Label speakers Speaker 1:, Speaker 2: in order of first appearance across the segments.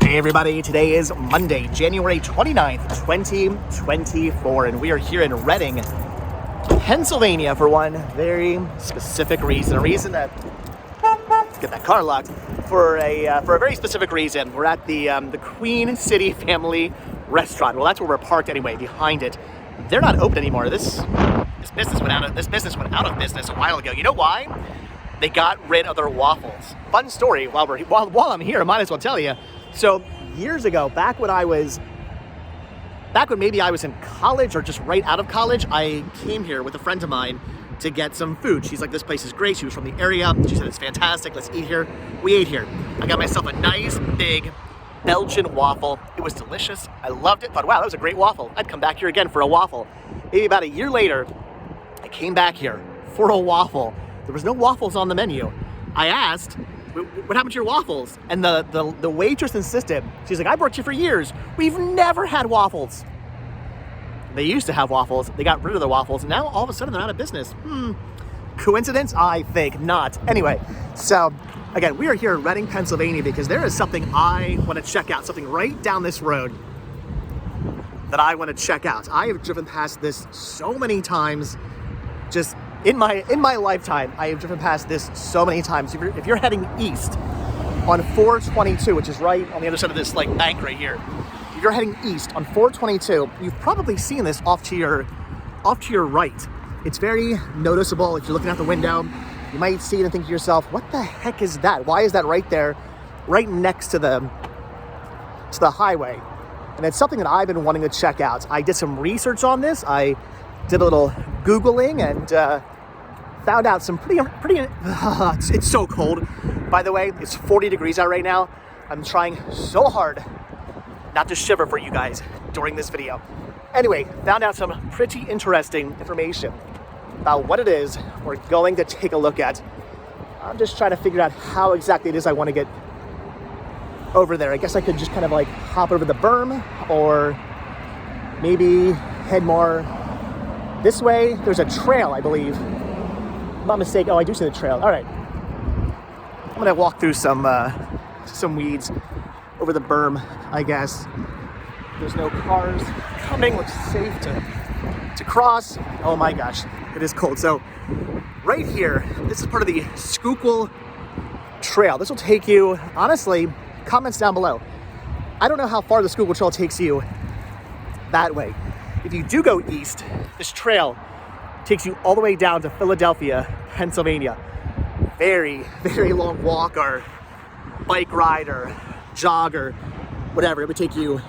Speaker 1: Hey everybody, today is Monday, January 29th, 2024, and we are here in Reading, Pennsylvania for one very specific reason. A reason that, let's get that car locked, for a very specific reason. We're at the Queen City Family Restaurant. Well, that's where we're parked anyway, behind it. They're not open anymore. This business went out of business a while ago. You know why? They got rid of their waffles. Fun story, while I'm here, I might as well tell you. So years ago, back when maybe I was in college or just right out of college, I came here with a friend of mine to get some food. She's like, this place is great. She was from the area. She said, it's fantastic. Let's eat here. We ate here. I got myself a nice big Belgian waffle. It was delicious. I loved it. Thought, wow, that was a great waffle. I'd come back here again for a waffle. Maybe about a year later, I came back here for a waffle. There was no waffles on the menu. I asked, what happened to your waffles? And the waitress insisted. She's like, I worked here for years. We've never had waffles. They used to have waffles. They got rid of the waffles. And now all of a sudden they're out of business. Coincidence? I think not. Anyway, so again, we are here in Reading, Pennsylvania because there is something I want to check out. Something right down this road that I want to check out. I have driven past this so many times. Just in my lifetime, I have driven past this so many times. If you're heading east on 422, which is right on the other side of this like bank right here, if you're heading east on 422, you've probably seen this off to your right. It's very noticeable. If you're looking out the window, you might see it and think to yourself, what the heck is that? Why is that right there, right next to the highway? And it's something that I've been wanting to check out. I did some research on this. I did a little Googling and found out some pretty it's so cold, by the way. It's 40 degrees out right now. I'm trying so hard not to shiver for you guys during this video. Anyway, found out some pretty interesting information about what it is we're going to take a look at. I'm just trying to figure out how exactly it is I want to get over there. I guess I could just kind of like hop over the berm or maybe head more this way. There's a trail, I believe. If I'm not mistaken. Oh, I do see the trail. All right. I'm gonna walk through some weeds over the berm, I guess. There's no cars coming. Looks safe to cross. Oh my gosh, it is cold. So right here, this is part of the Schuylkill Trail. This will take you, honestly, comments down below. I don't know how far the Schuylkill Trail takes you that way. If you do go east, this trail takes you all the way down to Philadelphia, Pennsylvania. Very, very long walk or bike ride or jog or whatever. It would take you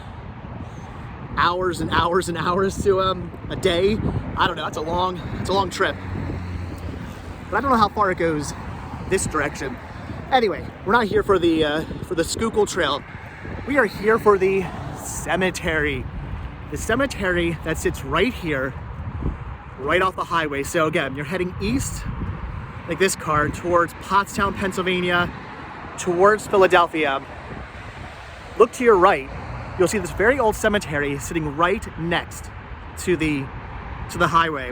Speaker 1: hours and hours and hours to a day. I don't know. It's a long trip. But I don't know how far it goes this direction. Anyway, we're not here for the Schuylkill Trail. We are here for the cemetery. The cemetery that sits right here, right off the highway. So again, you're heading east, like this car, towards Pottstown, Pennsylvania, towards Philadelphia. Look to your right, you'll see this very old cemetery sitting right next to the highway.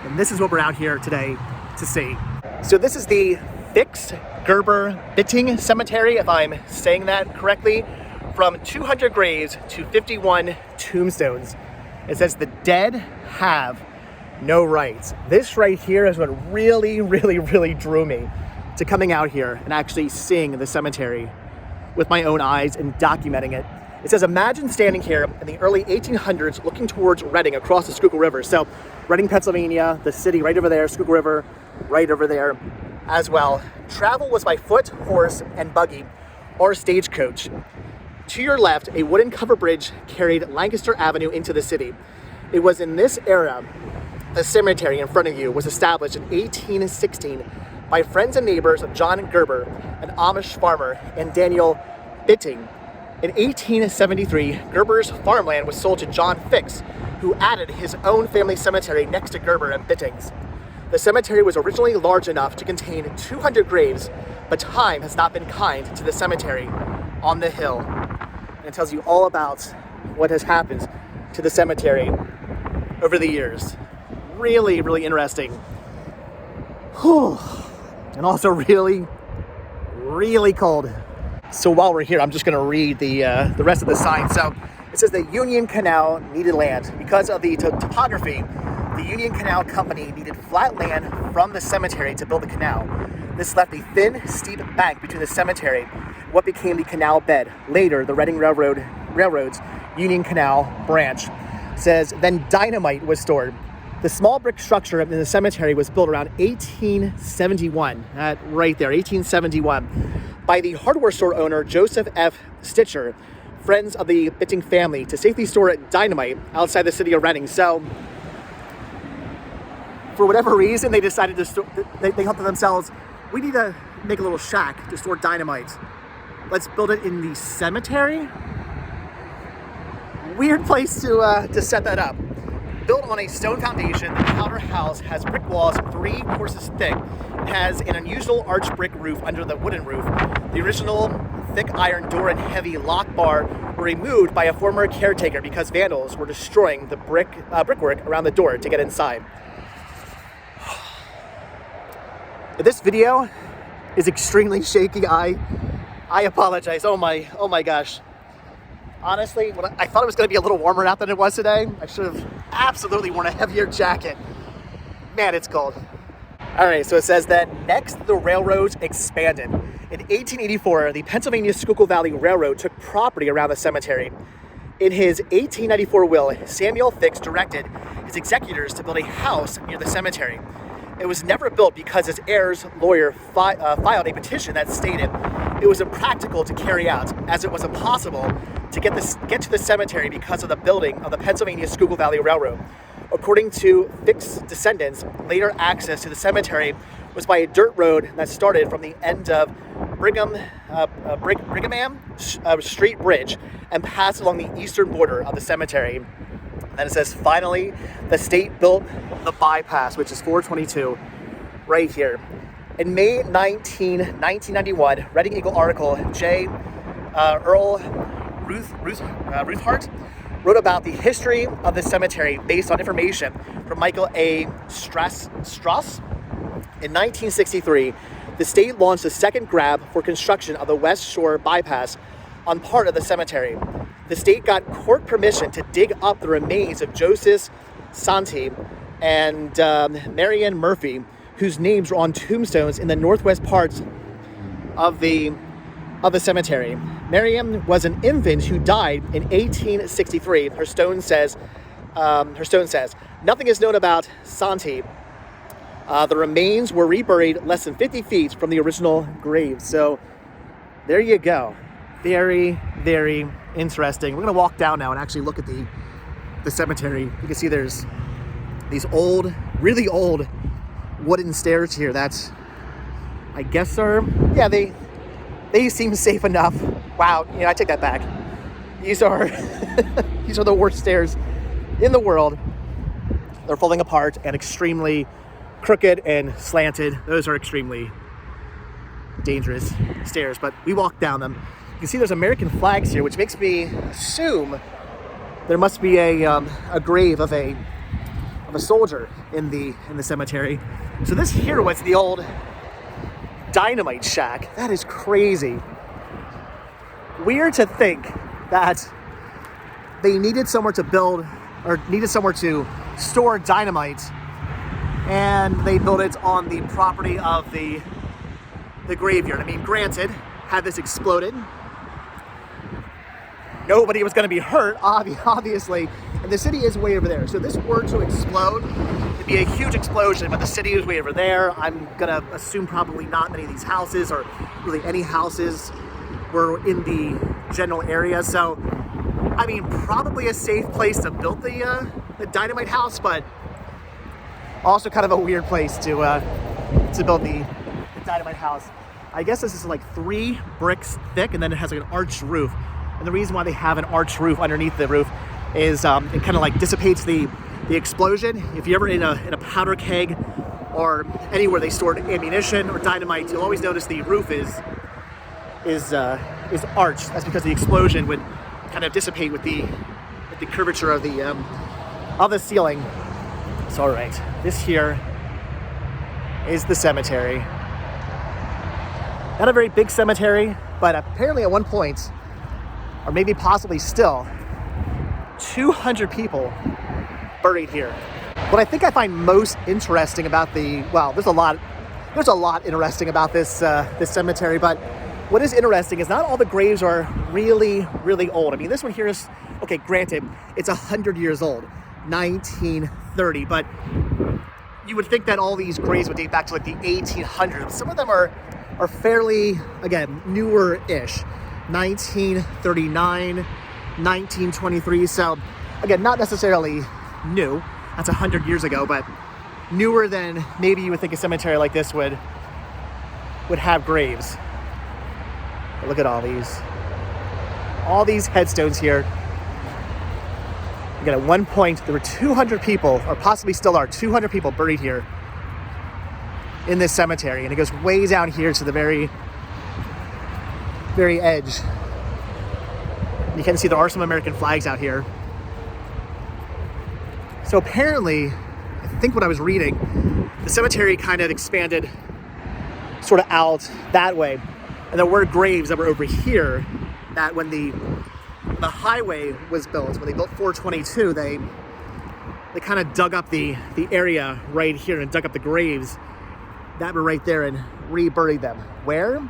Speaker 1: And this is what we're out here today to see. So this is the Fix Gerber Bitting Cemetery, if I'm saying that correctly. From 200 graves to 51 tombstones. It says the dead have no rights. This right here is what really, really, really drew me to coming out here and actually seeing the cemetery with my own eyes and documenting it. It says, imagine standing here in the early 1800s looking towards Reading across the Schuylkill River. So Reading, Pennsylvania, the city right over there, Schuylkill River right over there as well. Travel was by foot, horse, and buggy or stagecoach. To your left, a wooden covered bridge carried Lancaster Avenue into the city. It was in this era, the cemetery in front of you was established in 1816 by friends and neighbors of John Gerber, an Amish farmer, and Daniel Bitting. In 1873, Gerber's farmland was sold to John Fix, who added his own family cemetery next to Gerber and Bitting's. The cemetery was originally large enough to contain 200 graves, but time has not been kind to the cemetery on the hill. And it tells you all about what has happened to the cemetery over the years. Really, really interesting. Whew. And also really, really cold. So while we're here, I'm just going to read the rest of the sign. So it says the Union Canal needed land. Because of the topography, the Union Canal Company needed flat land from the cemetery to build the canal. This left a thin, steep bank between the cemetery and what became the canal bed. Later, the Reading Railroad's Union Canal branch says then dynamite was stored. The small brick structure in the cemetery was built around 1871, right there, 1871, by the hardware store owner Joseph F. Stitcher, friends of the Bitting family, to safely store dynamite outside the city of Reading. So, for whatever reason, they decided to they thought to themselves, we need to make a little shack to store dynamite. Let's build it in the cemetery? Weird place to set that up. Built on a stone foundation, the powder house has brick walls 3 courses thick. It has an unusual arched brick roof under the wooden roof. The original thick iron door and heavy lock bar were removed by a former caretaker because vandals were destroying the brickwork around the door to get inside. This video is extremely shaky. I apologize. Oh my gosh. Honestly, I thought it was going to be a little warmer out than it was today. I should have absolutely worn a heavier jacket. Man, it's cold. All right, so it says that next the railroads expanded. In 1884, the Pennsylvania Schuylkill Valley Railroad took property around the cemetery. In his 1894 will, Samuel Fix directed his executors to build a house near the cemetery. It was never built because his heir's lawyer filed a petition that stated it was impractical to carry out, as it was impossible to get to the cemetery because of the building of the Pennsylvania Schuylkill Valley Railroad. According to Fix's descendants, later access to the cemetery was by a dirt road that started from the end of Brigham Street Bridge and passed along the eastern border of the cemetery. And then it says, finally, the state built the bypass, which is 422, right here. In May 1991, Reading Eagle article, J. Earl Ruthhart wrote about the history of the cemetery based on information from Michael A. Strauss. In 1963, the state launched a second grab for construction of the West Shore bypass on part of the cemetery. The state got court permission to dig up the remains of Joseph Santi and Marion Murphy, whose names were on tombstones in the northwest parts of the cemetery. Mariam was an infant who died in 1863. Her stone says, nothing is known about Santi. The remains were reburied less than 50 feet from the original grave. So there you go. Very, very interesting. We're gonna walk down now and actually look at the cemetery. You can see there's these old, really old wooden stairs here that I guess are, yeah, they seem safe enough. Wow, I take that back. These are these are the worst stairs in the world. They're falling apart and extremely crooked and slanted. Those are extremely dangerous stairs, but we walk down them. You can see there's American flags here, which makes me assume there must be a grave of a soldier in the cemetery. So this here was the old dynamite shack. That is crazy. Weird to think that they needed somewhere to build, or needed somewhere to store dynamite, and they built it on the property of the graveyard. I mean, granted, had this exploded, nobody was going to be hurt, obviously, and the city is way over there. So if this were to explode, it'd be a huge explosion, but the city is way over there. I'm going to assume probably not many of these houses, or really any houses, were in the general area. So, I mean, probably a safe place to build the dynamite house, but also kind of a weird place to build the dynamite house. I guess this is like 3 bricks thick, and then it has like an arched roof. And the reason why they have an arched roof underneath the roof is it kind of like dissipates the explosion. If you're ever in a powder keg or anywhere they stored ammunition or dynamite, you'll always notice the roof is arched. That's because the explosion would kind of dissipate with the curvature of the ceiling. So, all right, this here is the cemetery. Not a very big cemetery, but apparently at one point, or maybe possibly still, 200 people buried here. What I think I find most interesting about there's a lot interesting about this this cemetery, but what is interesting is not all the graves are really, really old. I mean, this one here is, okay, granted, it's 100 years old, 1930, but you would think that all these graves would date back to like the 1800s. Some of them are fairly, again, newer-ish, 1939, 1923. So, again, not necessarily new. That's 100 years ago, but newer than maybe you would think a cemetery like this would have graves. But look at all these headstones here. Again, at one point, there were 200 people, or possibly still are, 200 people buried here in this cemetery. And it goes way down here to the very, very edge. You can see there are some American flags out here. So apparently, I think what I was reading, the cemetery kind of expanded sort of out that way. And there were graves that were over here that when the highway was built, when they built 422, they kind of dug up the area right here and dug up the graves that were right there and reburied them. Where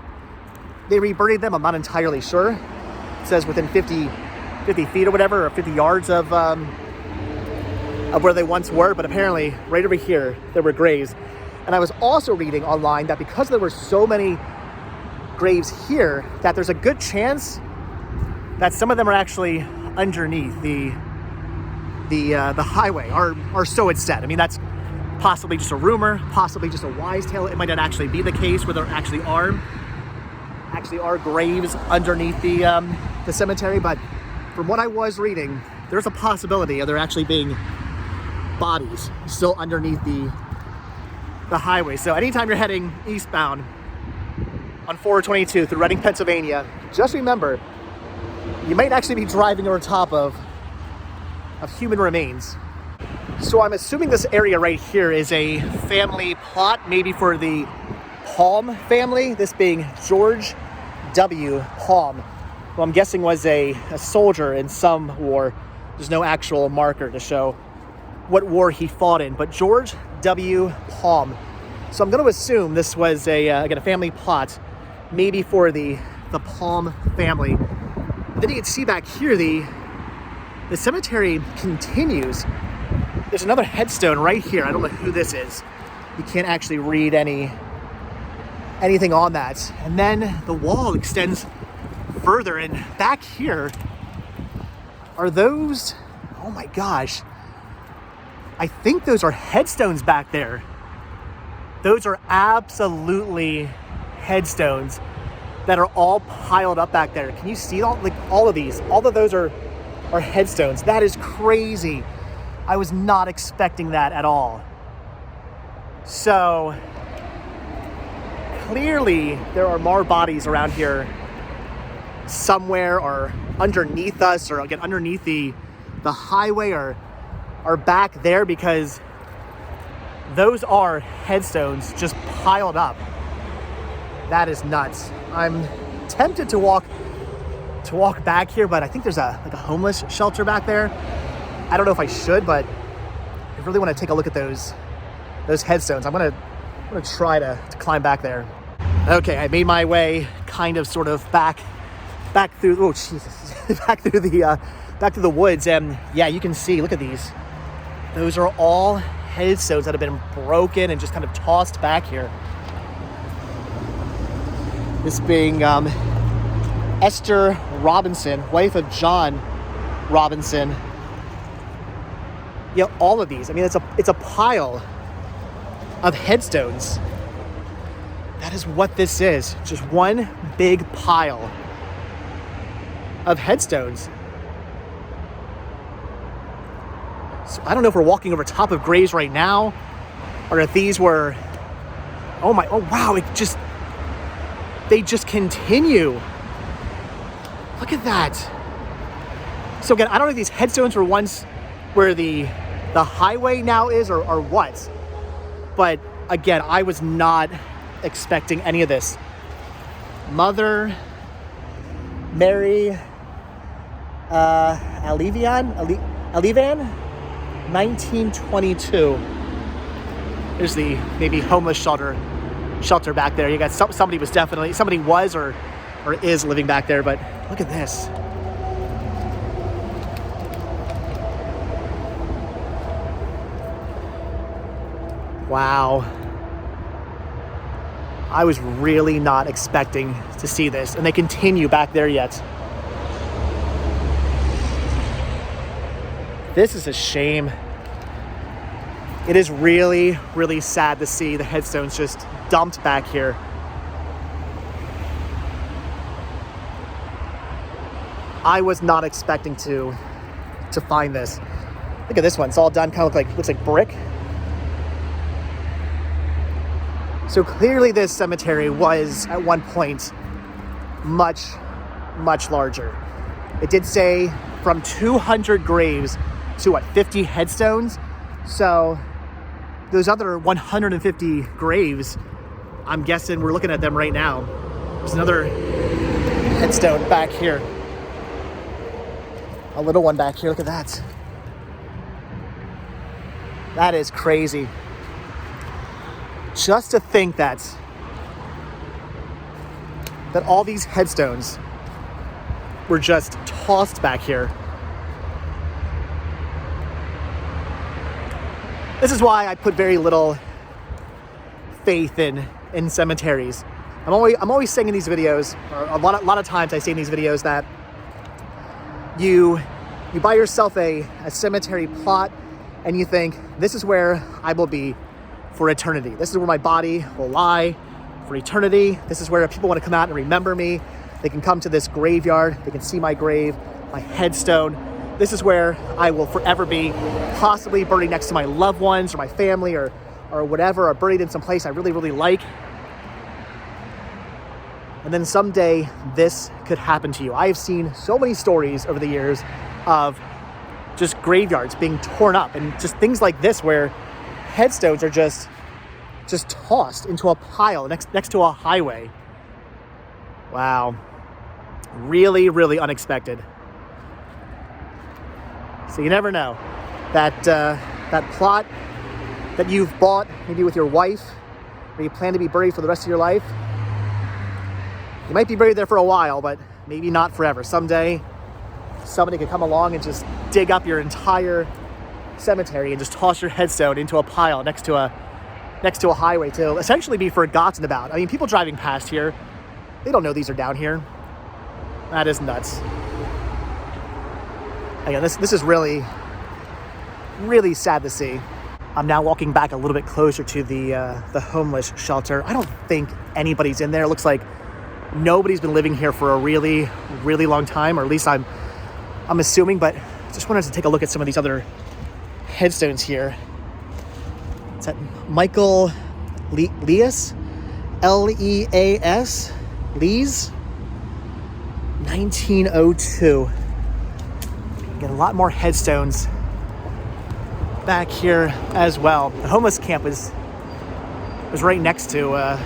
Speaker 1: they reburied them, I'm not entirely sure. It says within 50 feet or whatever, or 50 yards of where they once were, but apparently right over here, there were graves. And I was also reading online that because there were so many graves here, that there's a good chance that some of them are actually underneath the highway, or so it's said. I mean, that's possibly just a rumor, possibly just a wise tale. It might not actually be the case where there actually are graves underneath the cemetery, but from what I was reading, there's a possibility of there actually being bodies still underneath the highway. So anytime you're heading eastbound on 422 through Reading, Pennsylvania, just remember, you might actually be driving over top of human remains. So I'm assuming this area right here is a family plot, maybe for the Palm family, this being George W. Palm, who I'm guessing was a soldier in some war. There's no actual marker to show what war he fought in, but George W. Palm. So I'm going to assume this was again, a family plot, maybe for the Palm family. And then you can see back here, the cemetery continues. There's another headstone right here. I don't know who this is. You can't actually read anything on that. And then the wall extends further, and back here are those, oh my gosh, I think those are headstones back there. Those are absolutely headstones that are all piled up back there. Can you see all of these? All of those are headstones. That is crazy. I was not expecting that at all. So clearly there are more bodies around here somewhere, or underneath us, or again underneath the highway, or back there, because those are headstones just piled up. That is nuts. I'm tempted to walk back here, but I think there's a homeless shelter back there. I don't know if I should, but I really want to take a look at those headstones. I'm gonna try to climb back there. Okay, I made my way kind of sort of back through, oh Jesus, back through the woods, and yeah, you can see, look at these. Those are all headstones that have been broken and just kind of tossed back here. This being Esther Robinson, wife of John Robinson. Yeah, all of these. I mean, it's a pile of headstones. That is what this is. Just one big pile of headstones. So I don't know if we're walking over top of graves right now, or if these were, oh wow, they just continue. Look at that. So again, I don't know if these headstones were once where the highway now is, or what. But again, I was not expecting any of this. Mother Mary Alivan, 1922. There's the maybe homeless shelter back there. You got somebody was or is living back there, but look at this. Wow. I was really not expecting to see this, and they continue back there yet. This is a shame. It is really, really sad to see the headstones just dumped back here. I was not expecting to find this. Look at this one. It's all done, kind of looks like brick. So clearly this cemetery was at one point much, much larger. It did say from 200 graves to 50 headstones. So those other 150 graves, I'm guessing we're looking at them right now. There's another headstone back here. A little one back here, look at that. That is crazy. Just to think that all these headstones were just tossed back here. This is why I put very little faith in cemeteries. I'm always saying in these videos, or a lot of times I say in these videos, that you buy yourself a cemetery plot and you think, this is where I will be for eternity. This is where my body will lie for eternity. This is where people want to come out and remember me. They can come to this graveyard. They can see my grave, my headstone. This is where I will forever be, possibly buried next to my loved ones or my family or whatever, or buried in some place I really, really like. And then someday this could happen to you. I have seen so many stories over the years of just graveyards being torn up and just things like this where headstones are just tossed into a pile next to a highway. Wow. Really, really unexpected. So you never know. That plot that you've bought, maybe with your wife, where you plan to be buried for the rest of your life, you might be buried there for a while, but maybe not forever. Someday, somebody could come along and just dig up your entire cemetery and just toss your headstone into a pile next to a highway to essentially be forgotten about. I mean, people driving past here, they don't know these are down here. That is nuts. Again, this is really, really sad to see. I'm now walking back a little bit closer to the homeless shelter. I don't think anybody's in there. It looks like nobody's been living here for a really, really long time, or at least I'm assuming, but I just wanted to take a look at some of these other headstones here. Is that Michael Leas? Leas? Lees? 1902. Get a lot more headstones back here as well. The homeless camp was right next to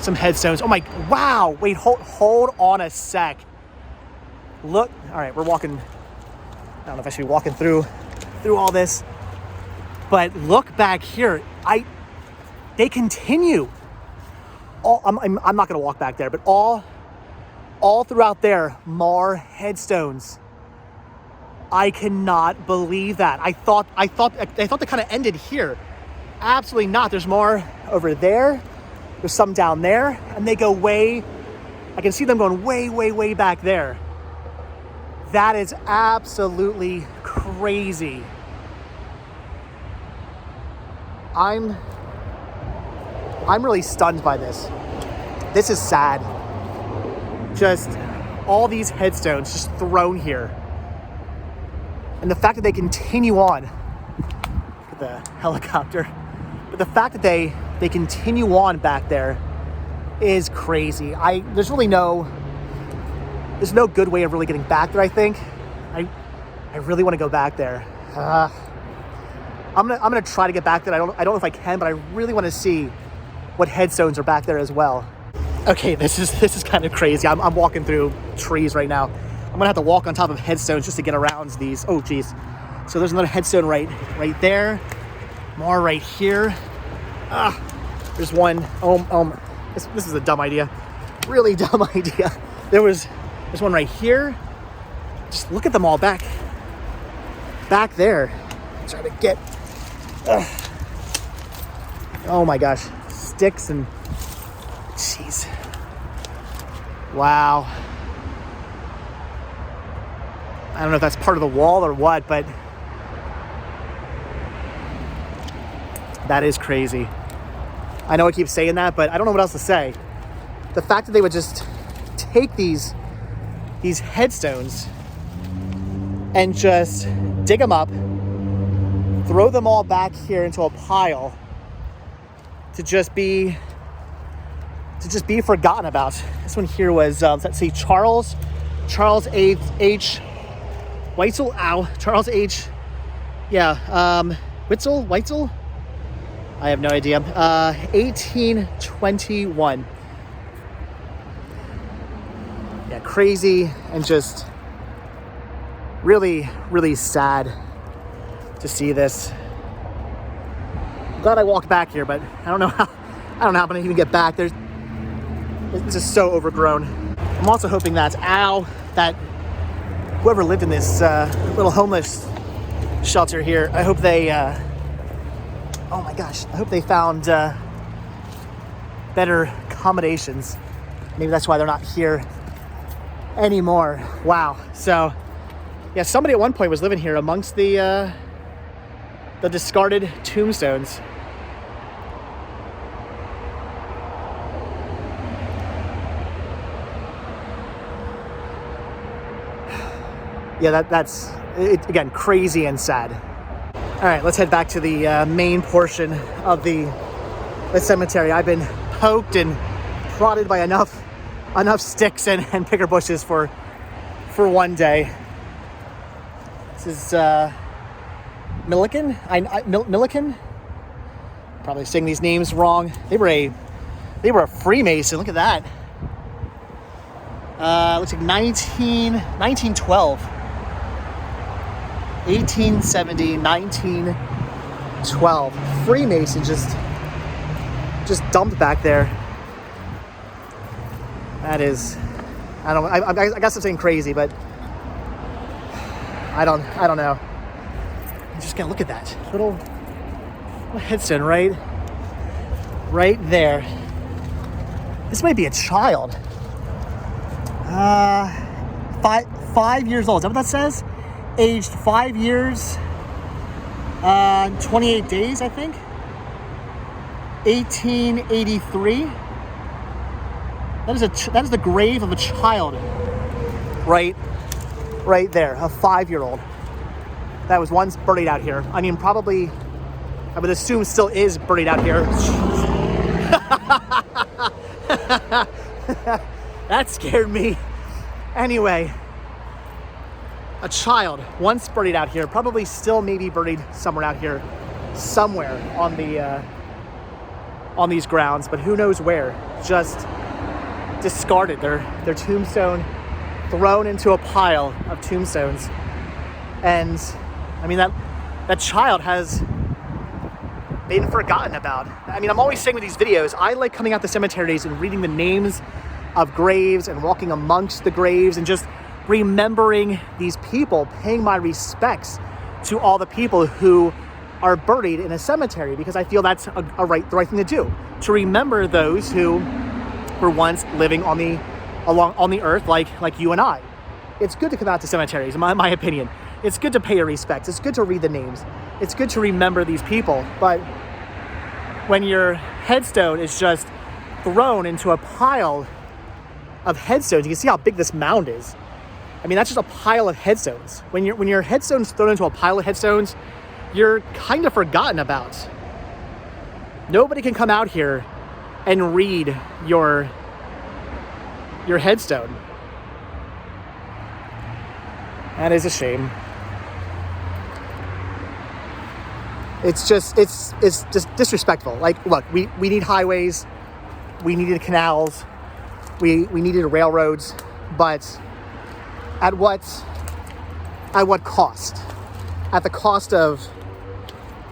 Speaker 1: some headstones. Oh my, wow, wait, hold on a sec. Look, all right, we're walking, I don't know if I should be walking through all this, but look back here. They continue. I'm not gonna walk back there, but all throughout there, more headstones. I cannot believe that. I thought they kind of ended here. Absolutely not. There's more over there. There's some down there, and they go way, I can see them going way, way, way back there. That is absolutely crazy. I'm really stunned by this. This is sad. Just all these headstones just thrown here. And the fact that they continue on, look at the helicopter, but the fact that they continue on back there is crazy. There's no good way of really getting back there, I think. I really want to go back there. I'm gonna try to get back there. I don't know if I can, but I really want to see what headstones are back there as well. Okay, this is kind of crazy. I'm walking through trees right now. I'm gonna have to walk on top of headstones just to get around these. Oh geez. So there's another headstone right there. More right here. There's one. This is a dumb idea. Really dumb idea. There's one right here. Just look at them all back there. Try to get. Oh my gosh, sticks and. Jeez. Wow. I don't know if that's part of the wall or what, but that is crazy. I know I keep saying that, but I don't know what else to say. The fact that they would just take these headstones and just dig them up, throw them all back here into a pile to just be forgotten about. This one here was, let's see, Charles H. Weitzel. Ow. Charles H. Yeah. Weitzel? I have no idea. 1821. Yeah, crazy and just really, really sad to see this. I'm glad I walked back here, but I don't know how I'm gonna even get back. It's just so overgrown. I'm also hoping that whoever lived in this little homeless shelter here, I hope they, oh my gosh, I hope they found better accommodations. Maybe that's why they're not here anymore. Wow. So, yeah, somebody at one point was living here amongst the discarded tombstones. Yeah, that's it, again, crazy and sad. All right, let's head back to the main portion of the cemetery. I've been poked and prodded by enough sticks and picker bushes for one day. This is Milliken. Probably saying these names wrong. They were a Freemason. Look at that. Looks like 1912. 1870, 1912. Freemason just dumped back there. That is, I guess I'm saying crazy, but I don't know. I'm just gonna look at that little headstone right there. This might be a child. 5 years old. Is that what that says? Aged 5 years, 28 days, I think. 1883. That is the grave of a child, right there, a 5-year-old. That was once buried out here. I mean, probably, I would assume still is buried out here. That scared me. Anyway. A child once buried out here, probably still maybe buried somewhere out here, somewhere on these grounds, but who knows where. Just discarded, their tombstone thrown into a pile of tombstones. And I mean, that child has been forgotten about. I mean, I'm always saying with these videos, I like coming out to cemeteries and reading the names of graves and walking amongst the graves and just remembering these people, paying my respects to all the people who are buried in a cemetery, because I feel that's the right thing to do, to remember those who were once living on the earth like you and I. It's good to come out to cemeteries, in my opinion. It's good to pay your respects. It's good to read the names. It's good to remember these people. But when your headstone is just thrown into a pile of headstones, you can see how big this mound is. I mean, that's just a pile of headstones. When your headstone's thrown into a pile of headstones, you're kind of forgotten about. Nobody can come out here and read your headstone. That is a shame. It's just disrespectful. Like, look, we need highways, we needed canals, we needed railroads, but at what cost? At the cost of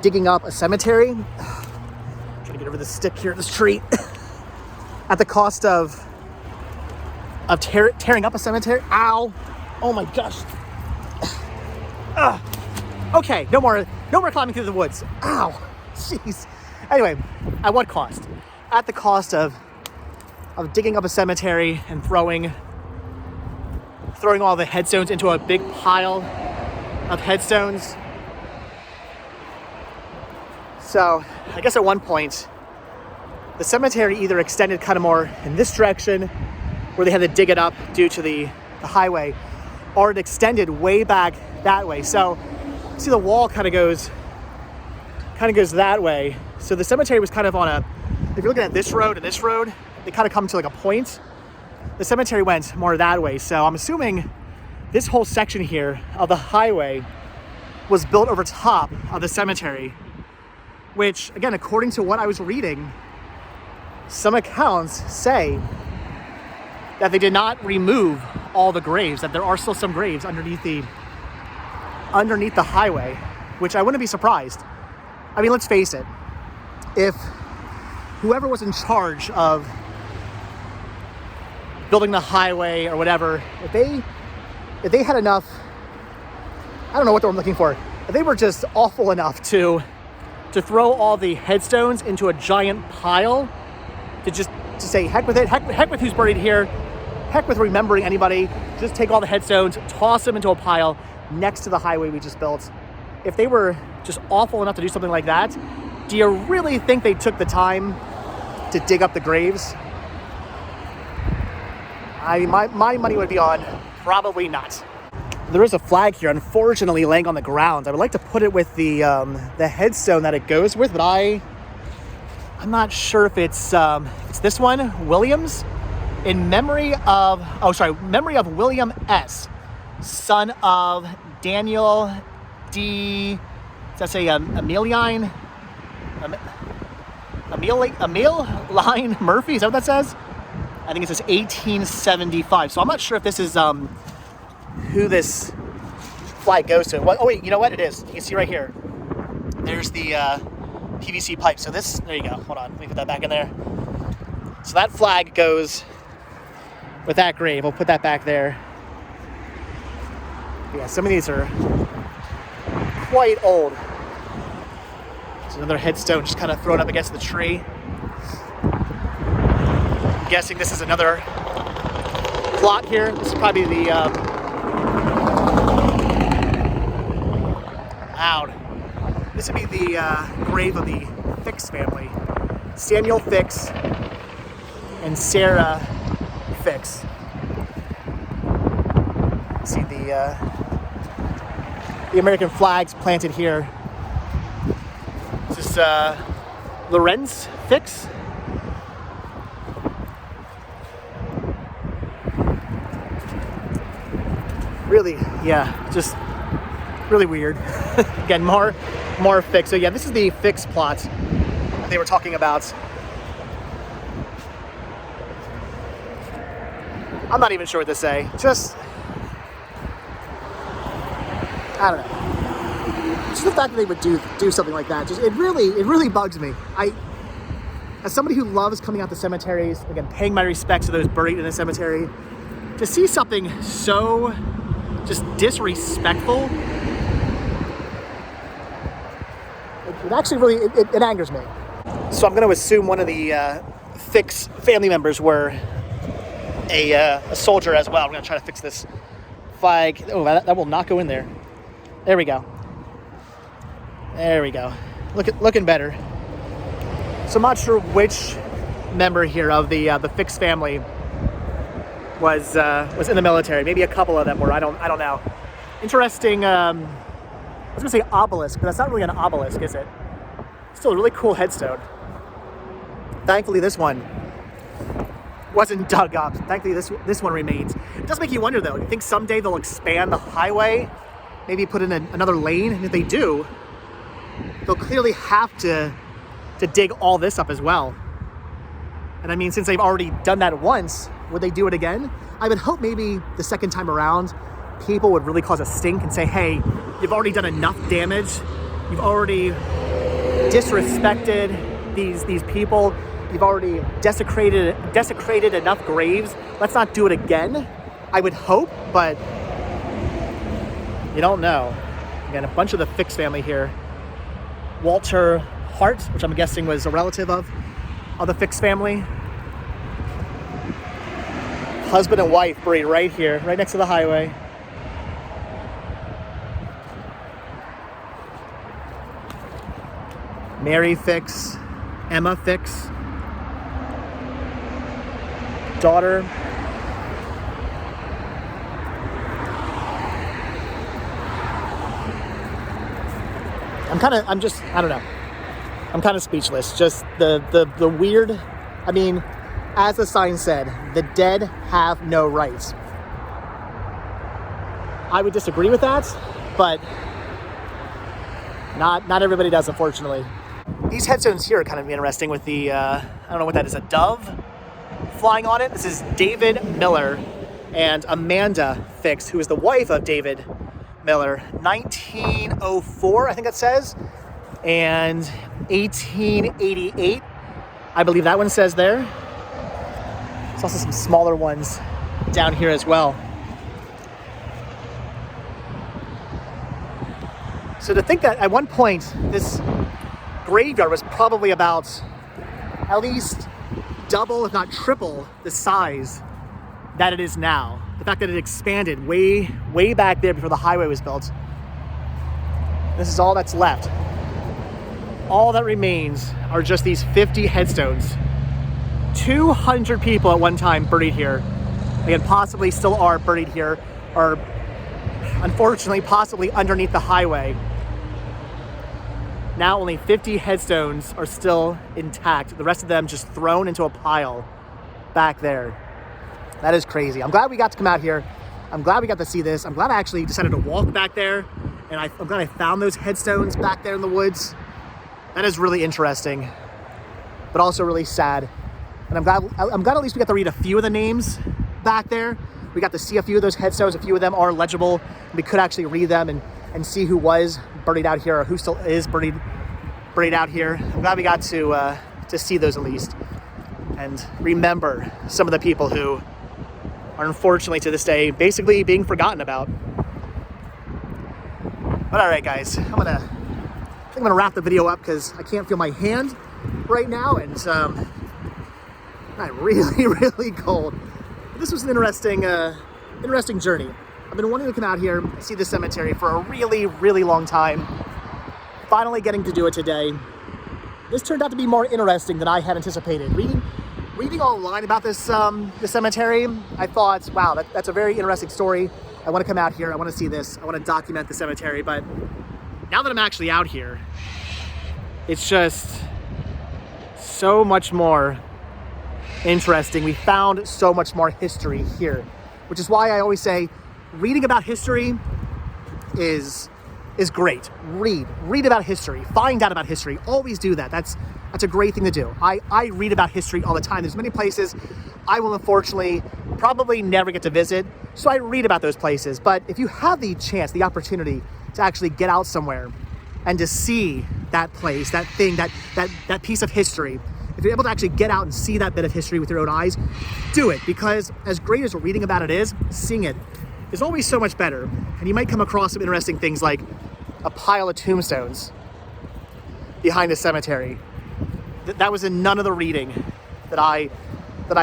Speaker 1: digging up a cemetery. Trying to get over this stick here at this tree. At the cost of tearing up a cemetery. Ow! Oh my gosh! Okay, no more climbing through the woods. Ow! Jeez. Anyway, at what cost? At the cost of digging up a cemetery and throwing all the headstones into a big pile of headstones. So I guess at one point, the cemetery either extended kind of more in this direction, where they had to dig it up due to the highway, or it extended way back that way. So see, the wall kind of goes that way. So the cemetery was kind of on a, if you're looking at this road and this road, they kind of come to like a point. The cemetery went more that way. So I'm assuming this whole section here of the highway was built over top of the cemetery, which, again, according to what I was reading, some accounts say that they did not remove all the graves, that there are still some graves underneath the highway, which I wouldn't be surprised. I mean, let's face it, if whoever was in charge of building the highway or whatever, if they had enough, I don't know what I'm looking for, if they were just awful enough to throw all the headstones into a giant pile, to say, heck with it, heck with who's buried here, heck with remembering anybody, just take all the headstones, toss them into a pile next to the highway we just built. If they were just awful enough to do something like that, do you really think they took the time to dig up the graves? My money would be on probably not. There is a flag here, unfortunately, laying on the ground. I would like to put it with the headstone that it goes with, but I'm not sure if it's this one, Williams, in memory of William S., son of Daniel D. Does that say Emil Line Murphy? Is that what that says? I think it says 1875. So I'm not sure if this is who this flag goes to. Oh wait, you know what? It is. You can see right here. There's the PVC pipe. So this, there you go. Hold on, let me put that back in there. So that flag goes with that grave. We'll put that back there. Yeah, some of these are quite old. There's another headstone just kind of thrown up against the tree. I'm guessing this is another plot here. This is probably the This would be the grave of the Fix family. Samuel Fix and Sarah Fix. See the American flags planted here. This is Lorenz Fix. Really, yeah, just really weird. Again, more Fix. So yeah, this is the Fix plot that they were talking about. I'm not even sure what to say. Just, I don't know. Just the fact that they would do something like that, it really bugs me. As somebody who loves coming out to cemeteries, again, paying my respects to those buried in a cemetery, to see something so just disrespectful, it actually really, it angers me. So I'm going to assume one of the Fix family members were a soldier as well. I'm going to try to fix this flag. Oh, that will not go in there. There we go. There we go. Looking better. So I'm not sure which member here of the Fix family was in the military. Maybe a couple of them were. I don't know. Interesting. I was gonna say obelisk, but that's not really an obelisk, is it? Still a really cool headstone. Thankfully, this one wasn't dug up. Thankfully, this one remains. It does make you wonder, though. You think someday they'll expand the highway, maybe put in another lane, and if they do, they'll clearly have to dig all this up as well. And I mean, since they've already done that once would they do it again? I would hope maybe the second time around, people would really cause a stink and say, hey, you've already done enough damage. You've already disrespected these people. You've already desecrated enough graves. Let's not do it again. I would hope, but you don't know. Again, a bunch of the Fix family here. Walter Hart, which I'm guessing was a relative of the Fix family. Husband and wife buried right here, right next to the highway. Mary Fix, Emma Fix, daughter. I don't know. I'm kind of speechless. Just the weird, I mean, as the sign said, the dead have no rights. I would disagree with that, but not everybody does, unfortunately. These headstones here are kind of interesting with the, I don't know what that is, a dove flying on it. This is David Miller and Amanda Fix, who is the wife of David Miller. 1904, I think it says, and 1888, I believe that one says there. There's also some smaller ones down here as well. So to think that at one point, this graveyard was probably about at least double, if not triple, the size that it is now. The fact that it expanded way back there before the highway was built. This is all that's left. All that remains are just these 50 headstones. 200 people at one time buried here. Again, possibly still are buried here, or unfortunately, possibly underneath the highway. Now only 50 headstones are still intact. The rest of them just thrown into a pile back there. That is crazy. I'm glad we got to come out here. I'm glad we got to see this. I'm glad I actually decided to walk back there. And I'm glad I found those headstones back there in the woods. That is really interesting, but also really sad. And I'm glad at least we got to read a few of the names back there. We got to see a few of those headstones. A few of them are legible. We could actually read them and see who was buried out here or who still is buried out here. I'm glad we got to see those at least and remember some of the people who are unfortunately to this day basically being forgotten about. But all right, guys, I think I'm gonna wrap the video up because I can't feel my hand right now, and I'm really cold. But this was an interesting journey. I've been wanting to come out here, see the cemetery for a really long time. Finally getting to do it today. This turned out to be more interesting than I had anticipated. Reading online about this the cemetery, I thought, wow, that's a very interesting story. I want to come out here. I want to see this. I want to document the cemetery. But now that I'm actually out here, it's just so much more interesting. We found so much more history here, which is why I always say reading about history is great. Read about history. Find out about history. Always do that. That's a great thing to do. I read about history all the time. There's many places I will unfortunately probably never get to visit, so I read about those places. But if you have the chance, the opportunity to actually get out somewhere and to see that place, that thing, that piece of history, if you're able to actually get out and see that bit of history with your own eyes, do it. Because as great as reading about it is, seeing it is always so much better. And you might come across some interesting things like a pile of tombstones behind the cemetery. That was in none of the reading that I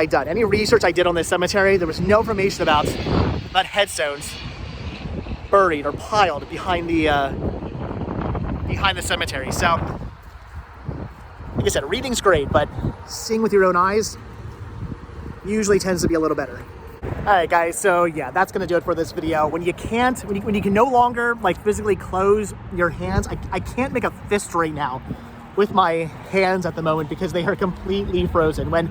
Speaker 1: done. Any research I did on this cemetery, there was no information about headstones buried or piled behind the cemetery. So, like I said, reading's great, but seeing with your own eyes usually tends to be a little better. All right, guys, so yeah, that's gonna do it for this video. When you can no longer like physically close your hands, I can't make a fist right now with my hands at the moment because they are completely frozen. When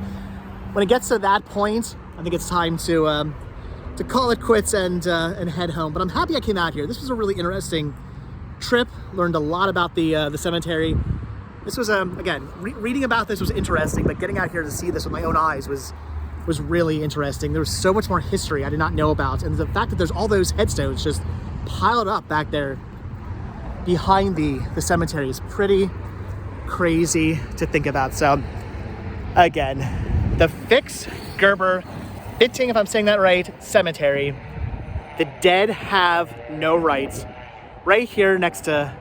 Speaker 1: it gets to that point, I think it's time to call it quits and head home. But I'm happy I came out here. This was a really interesting trip. Learned a lot about the cemetery. This was again, reading about this was interesting, but getting out here to see this with my own eyes was was really interesting. There was so much more history I did not know about. And the fact that there's all those headstones just piled up back there behind the cemetery is pretty crazy to think about. So again, the Fix Gerber Bitting, if I'm saying that right, cemetery. The dead have no rights. Right here next to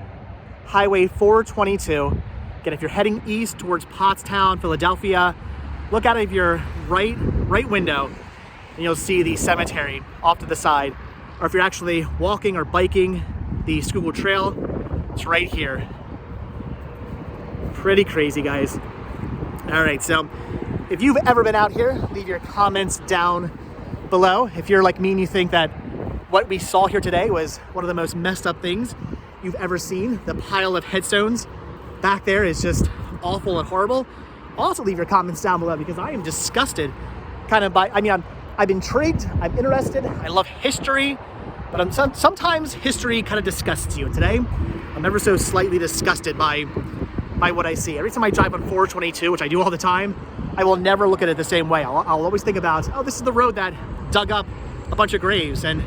Speaker 1: Highway 422. Again, if you're heading east towards Pottstown, Philadelphia, look out of your right window and you'll see the cemetery off to the side. Or if you're actually walking or biking the Schuylkill Trail, it's right here. Pretty crazy, guys. All right, so if you've ever been out here, leave your comments down below. If you're like me and you think that what we saw here today was one of the most messed up things you've ever seen, the pile of headstones back there is just awful and horrible. Also leave your comments down below because I am disgusted kind of by, I'm intrigued, I'm interested, I love history, but sometimes history kind of disgusts you. And today, I'm ever so slightly disgusted by what I see. Every time I drive on 422, which I do all the time, I will never look at it the same way. I'll always think about, oh, this is the road that dug up a bunch of graves and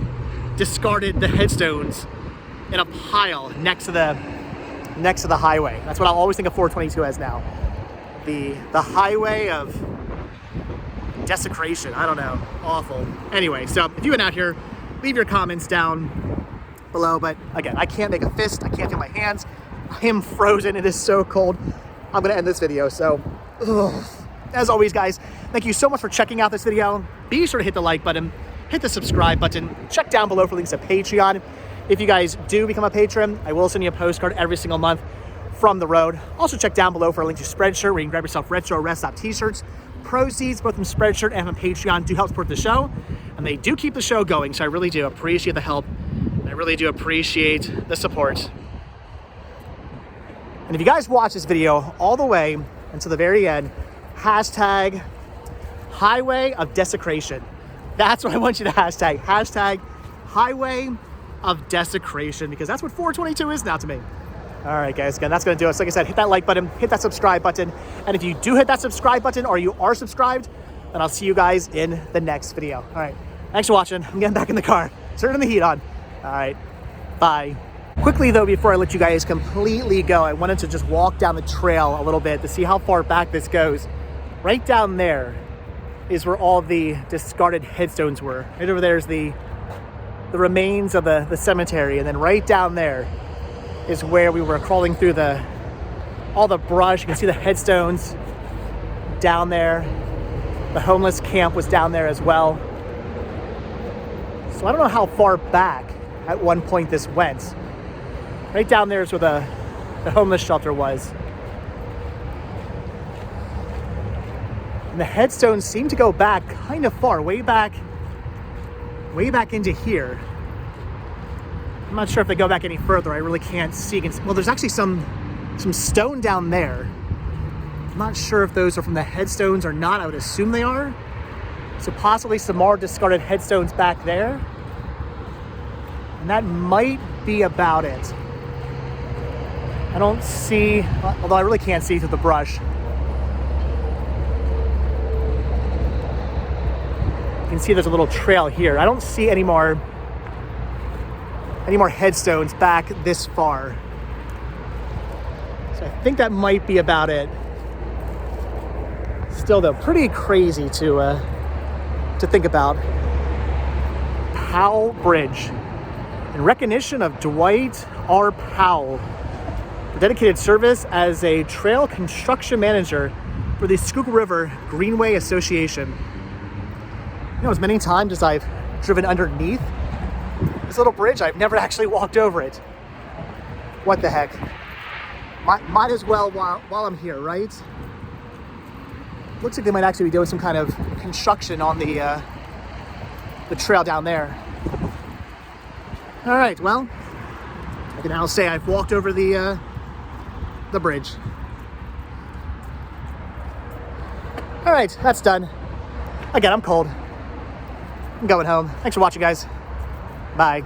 Speaker 1: discarded the headstones in a pile next to the highway. That's what I'll always think of 422 as now. The highway of desecration. I don't know. Awful. Anyway, so if you've been out here, leave your comments down below. But again, I can't make a fist. I can't feel my hands. I am frozen. It is so cold. I'm going to end this video. So, as always, guys, thank you so much for checking out this video. Be sure to hit the like button, hit the subscribe button, check down below for links to Patreon. If you guys do become a patron, I will send you a postcard every single month from the road. Also check down below for a link to Spreadshirt where you can grab yourself retro rest stop t-shirts. Proceeds both from Spreadshirt and from Patreon do help support the show, and they do keep the show going, so I really do appreciate the help, and I really do appreciate the support. And if you guys watch this video all the way until the very end, hashtag Highway of Desecration. That's what I want you to hashtag. Hashtag Highway of Desecration, because that's what 422 is now to me. All right, guys, again, that's going to do it. So like I said, hit that like button, hit that subscribe button. And if you do hit that subscribe button or you are subscribed, then I'll see you guys in the next video. All right, thanks for watching. I'm getting back in the car, turning the heat on. All right, bye. Quickly, though, before I let you guys completely go, I wanted to just walk down the trail a little bit to see how far back this goes. Right down there is where all the discarded headstones were. Right over there is the remains of the cemetery, and then right down there is where we were crawling through all the brush. You can see the headstones down there. The homeless camp was down there as well. So I don't know how far back at one point this went. Right down there is where the homeless shelter was. And the headstones seem to go back kind of far, way back into here. I'm not sure if they go back any further. I really can't see. Well, there's actually some stone down there. I'm not sure if those are from the headstones or not. I would assume they are. So possibly some more discarded headstones back there. And that might be about it. I don't see, although I really can't see through the brush. You can see there's a little trail here. I don't see any more headstones back this far. So I think that might be about it. Still though, pretty crazy to think about. Powell Bridge. In recognition of Dwight R. Powell, for dedicated service as a trail construction manager for the Schuylkill River Greenway Association. You know, as many times as I've driven underneath this little bridge, I've never actually walked over it. What the heck? Might as well while I'm here, right? Looks like they might actually be doing some kind of construction on the trail down there. All right, well, I can now say I've walked over the bridge. All right, that's done. Again, I'm cold. I'm going home. Thanks for watching, guys. Bye.